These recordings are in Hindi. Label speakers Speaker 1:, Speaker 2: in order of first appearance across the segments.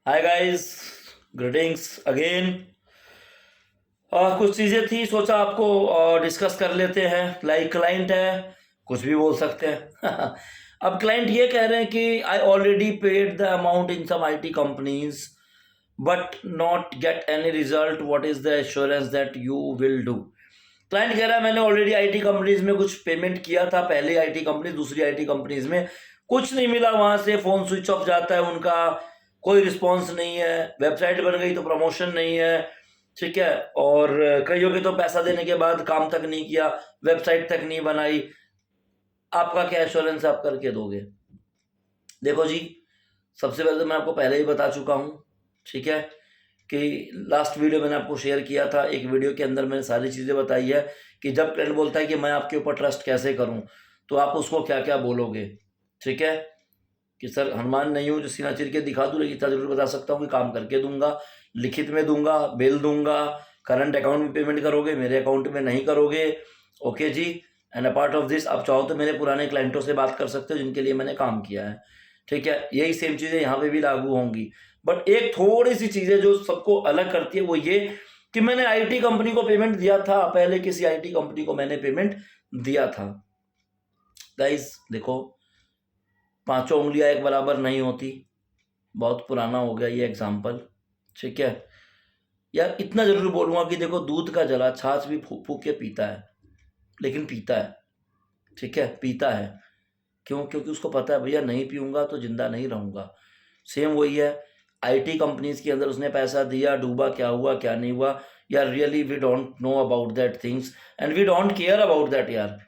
Speaker 1: Hi guys, greetings again. कुछ चीज़ें थी, सोचा आपको डिस्कस कर लेते हैं। लाइक क्लाइंट है, कुछ भी बोल सकते हैं। अब क्लाइंट ये कह रहे हैं कि I already paid the amount in some IT companies but not get any result, what is the assurance that you will do. Client कह रहा है मैंने ऑलरेडी आईटी कंपनीज में कुछ पेमेंट किया था, पहले आईटी कंपनी दूसरी आईटी कंपनीज में कुछ नहीं मिला, वहां से फोन स्विच ऑफ जाता है उनका, कोई रिस्पॉन्स नहीं है, वेबसाइट बन गई तो प्रमोशन नहीं है, ठीक है। और कईयों के तो पैसा देने के बाद काम तक नहीं किया, वेबसाइट तक नहीं बनाई। आपका क्या एश्योरेंस आप करके दोगे? देखो जी, सबसे पहले तो मैं आपको पहले ही बता चुका हूँ, ठीक है, कि लास्ट वीडियो मैंने आपको शेयर किया था। एक वीडियो के अंदर मैंने सारी चीज़ें बताई है कि जब क्लाइंट बोलता है कि मैं आपके ऊपर ट्रस्ट कैसे करूं, तो आप उसको क्या क्या बोलोगे, ठीक है। कि सर हनुमान नहीं हूँ जो सीना चीर के दिखा दूँ, लेकिन इतना जरूर बता सकता हूँ कि काम करके दूंगा, लिखित में दूंगा, बिल दूंगा, करंट अकाउंट में पेमेंट करोगे, मेरे अकाउंट में नहीं करोगे। ओके जी। एंड अपार्ट ऑफ दिस आप चाहो तो मेरे पुराने क्लाइंटों से बात कर सकते हो जिनके लिए मैंने काम किया है, ठीक है। यही सेम चीज़ें यहाँ पे भी लागू होंगी। बट एक थोड़ी सी चीज़ें जो सबको अलग करती है वो ये कि मैंने आईटी कंपनी को पेमेंट दिया था, पहले किसी आईटी कंपनी को मैंने पेमेंट दिया था। गाइस देखो, पांचों उंगलियां एक बराबर नहीं होती, बहुत पुराना हो गया ये एग्जाम्पल, ठीक है। यार इतना जरूर बोलूंगा कि देखो, दूध का जला छाछ भी फूक फूक के पीता है, लेकिन पीता है, ठीक है, पीता है। क्यों? क्योंकि उसको पता है भैया नहीं पीऊंगा तो जिंदा नहीं रहूंगा। सेम वही है, आईटी कंपनीज के अंदर उसने पैसा दिया, डूबा, क्या हुआ क्या नहीं हुआ यार, really we don't know about that things and we don't care about that यार।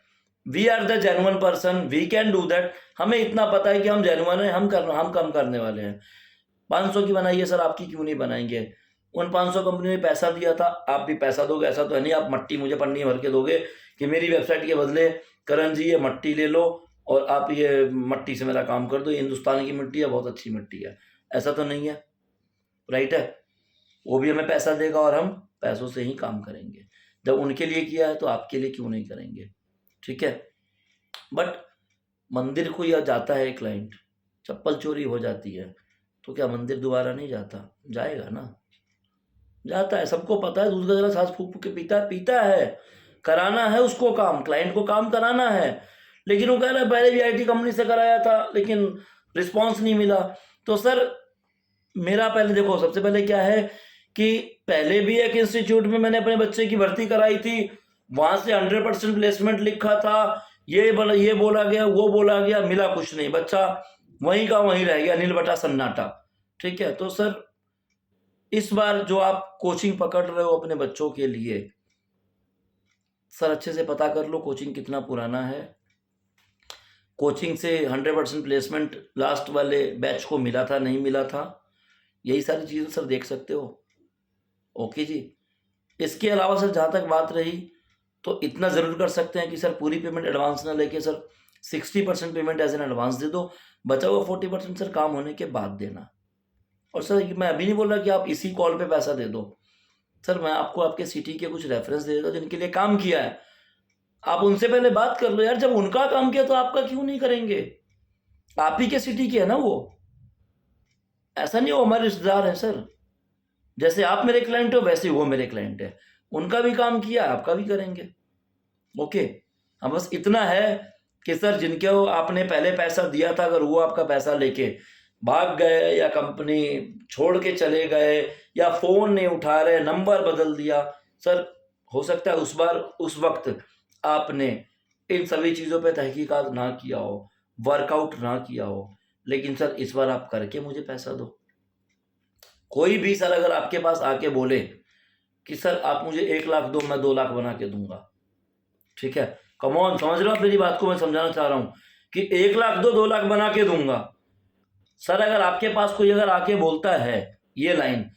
Speaker 1: We are the genuine person, we can do that. हमें इतना पता है कि हम जेन्युइन है, हम कम करने वाले हैं। 500 की बनाइए सर, आपकी क्यों नहीं बनाएंगे? उन 500 कंपनी में पैसा दिया था, आप भी पैसा दोगे, ऐसा तो है नहीं आप मट्टी मुझे पन्नी भर के दोगे कि मेरी वेबसाइट के बदले करण जी ये मट्टी ले लो और आप ये मट्टी से मेरा काम कर दो, ये हिंदुस्तान की मिट्टी है, बहुत अच्छी मिट्टी है। ऐसा तो नहीं है, राइट है। वो भी हमें पैसा देगा और हम पैसों से ही काम करेंगे। जब उनके लिए किया है तो आपके लिए क्यों नहीं करेंगे, ठीक है। बट मंदिर को या जाता है क्लाइंट, चप्पल चोरी हो जाती है तो क्या मंदिर दोबारा नहीं जाता? जाएगा ना, जाता है। सबको पता है दूध का जरा सांस फूक फूक के पीता है। कराना है उसको काम, क्लाइंट को काम कराना है, लेकिन वो कह रहा है पहले भी आईटी कंपनी से कराया था लेकिन रिस्पॉन्स नहीं मिला। तो सर मेरा पहले देखो, सबसे पहले क्या है कि पहले भी एक इंस्टीट्यूट में मैंने अपने बच्चे की भर्ती कराई थी, वहां से 100% प्लेसमेंट लिखा था, ये बोला गया, वो बोला गया, मिला कुछ नहीं, बच्चा वहीं का वहीं रह गया, नील बटा सन्नाटा, ठीक है। तो सर इस बार जो आप कोचिंग पकड़ रहे हो अपने बच्चों के लिए, सर अच्छे से पता कर लो कोचिंग कितना पुराना है। कोचिंग से 100% प्लेसमेंट लास्ट वाले बैच को मिला था नहीं मिला था, यही सारी चीज़ें सर देख सकते हो। ओके जी। इसके अलावा सर जहाँ तक बात रही, तो इतना ज़रूर कर सकते हैं कि सर पूरी पेमेंट एडवांस ना लेके sir 60% payment as an advance दे दो, बचा हुआ 40% सर काम होने के बाद देना। और सर मैं अभी नहीं बोल रहा कि आप इसी कॉल पे पैसा दे दो, सर मैं आपको आपके सिटी के कुछ रेफरेंस दे देता हूँ जिनके लिए काम किया है, आप उनसे पहले बात कर लो यार। जब उनका काम किया तो आपका क्यों नहीं करेंगे? आप ही के सिटी के है ना वो, ऐसा नहीं वो हमारे रिश्तेदार हैं सर। जैसे आप मेरे क्लाइंट हो वैसे वो मेरे क्लाइंट है, उनका भी काम किया आपका भी करेंगे। ओके। हाँ बस इतना है कि सर जिनके आपने पहले पैसा दिया था, अगर वो आपका पैसा लेके भाग गए या कंपनी छोड़ के चले गए या फोन नहीं उठा रहे, नंबर बदल दिया, सर हो सकता है उस बार उस वक्त आपने इन सभी चीज़ों पे तहकीकात ना किया हो, वर्कआउट ना किया हो, लेकिन सर इस बार आप करके मुझे पैसा दो। कोई भी सर अगर आपके पास आके बोले कि सर आप मुझे 1 लाख दो, मैं 2 लाख बना के दूंगा, ठीक है, कम ऑन, समझ रहे हो आप मेरी बात को? मैं समझाना चाह रहा हूं कि 1 लाख दो, 2 लाख बना के दूंगा। सर अगर आपके पास कोई अगर आके बोलता है ये लाइन,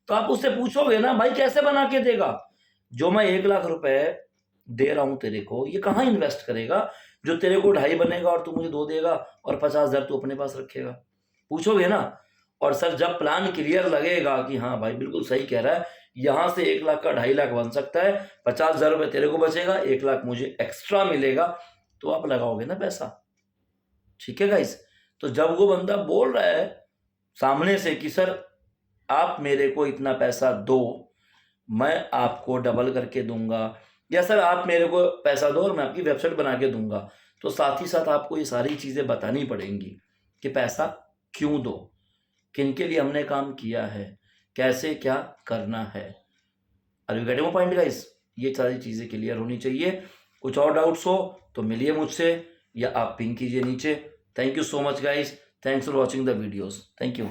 Speaker 1: तो आप उससे पूछोगे ना भाई कैसे बना के देगा? जो मैं 1 लाख रुपए दे रहा हूं तेरे को, ये कहाँ इन्वेस्ट करेगा जो तेरे को 2.5 बनेगा और तू मुझे 2 देगा और 50,000 तू अपने पास रखेगा? पूछोगे ना। और सर जब प्लान क्लियर लगेगा कि हाँ भाई बिल्कुल सही कह रहा है, यहां से 1 लाख का 2.5 लाख बन सकता है, 50,000 रुपये तेरे को बचेगा, 1 लाख मुझे एक्स्ट्रा मिलेगा, तो आप लगाओगे ना पैसा, ठीक है गाइस। तो जब वो बंदा बोल रहा है सामने से कि सर आप मेरे को इतना पैसा दो, मैं आपको डबल करके दूंगा, या सर आप मेरे को पैसा दो और मैं आपकी वेबसाइट बना के दूंगा। तो साथ ही साथ आपको ये सारी चीज़ें बतानी पड़ेंगी कि पैसा क्यों दो, किन के लिए हमने काम किया है, कैसे क्या करना है। Are you getting my point guys? ये सारी चीज़ें क्लियर होनी चाहिए। कुछ और डाउट्स हो तो मिलिए मुझसे या आप पिंग कीजिए नीचे। Thank you so much guys, thanks for watching the videos, thank you.